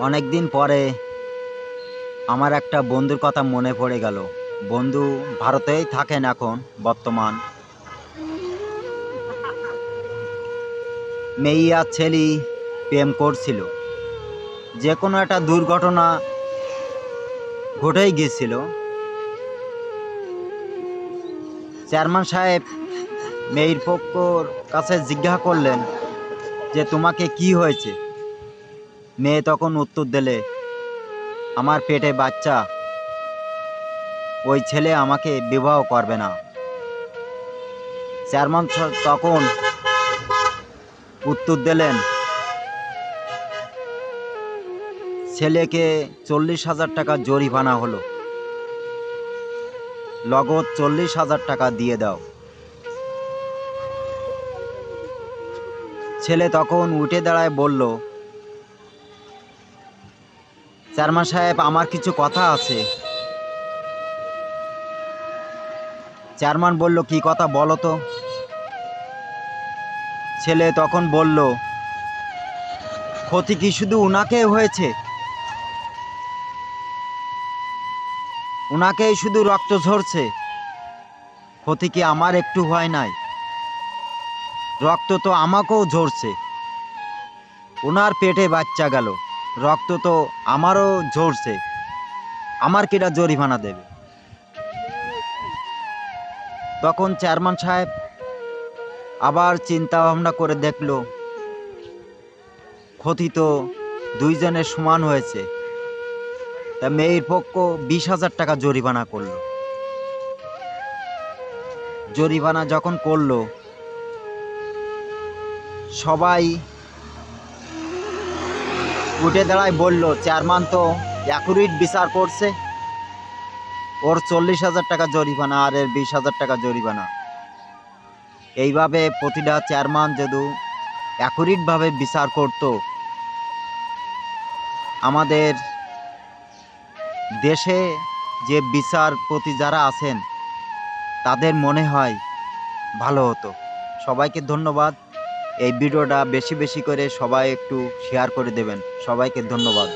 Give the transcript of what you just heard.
অনেক দিন পরে আমার একটা বন্ধুর কথা মনে পড়ে গেল। বন্ধু ভারতেই থাকেন এখন বর্তমান। মেয়ে আর ছেলে প্রেম করছিল। যে কোনো একটা দুর্ঘটনা ঘটেই গিয়েছিল। চেয়ারম্যান সাহেব মেয়ের পক্ষর কাছে জিজ্ঞাসা করলেন যে তোমাকে কি হয়েছে। মেয়ে তখন উত্তর দিলে, আমার পেটে বাচ্চা, ওই ছেলে আমাকে বিবাহ করবে না। চেয়ারম্যান তখন উত্তর দিলেন, ছেলেকে 40,000 টাকা জরিমানা হলো, নগদ 40,000 টাকা দিয়ে দাও। ছেলে তখন উঠে দাঁড়ায় বলল, চেয়ারম্যান সাহেব আমার কিছু কথা আছে। চেয়ারম্যান বলল, কি কথা বলো তো। ছেলে তখন বলল, ক্ষতি কি শুধু উনাকে হয়েছে? উনাকেই শুধু রক্ত ঝরছে, ক্ষতি কি আমার একটু হয় নাই? রক্ত তো আমাকেও ঝরছে। ওনার পেটে বাচ্চা গেল, রক্ত তো আমারও ঝরছে। আমার কিটা জরিমানা দেবে? তখন চেয়ারম্যান সাহেব আবার চিন্তা ভাবনা করে দেখল, ক্ষতি তো দুইজনের সমান হয়েছে। তা মেয়ের পক্ষ 20,000 টাকা জরিমানা করলো। জরিমানা যখন করলো, সবাই উঠে দাঁড়ায় বলল, চেয়ারম্যান তো অ্যাকুরেট বিচার করছে, ওর 40,000 টাকা জরিমানা আর এর 20,000 টাকা জরিমানা। এইভাবে প্রতিটা চেয়ারম্যান যদি অ্যাকুরেটভাবে বিচার করত, আমাদের দেশে যে বিচারপতি যারা আছেন তাদের মনে হয় ভালো হতো। সবাইকে ধন্যবাদ। এই ভিডিওটা বেশি বেশি করে সবাই একটু শেয়ার করে দেবেন। সবাইকে ধন্যবাদ।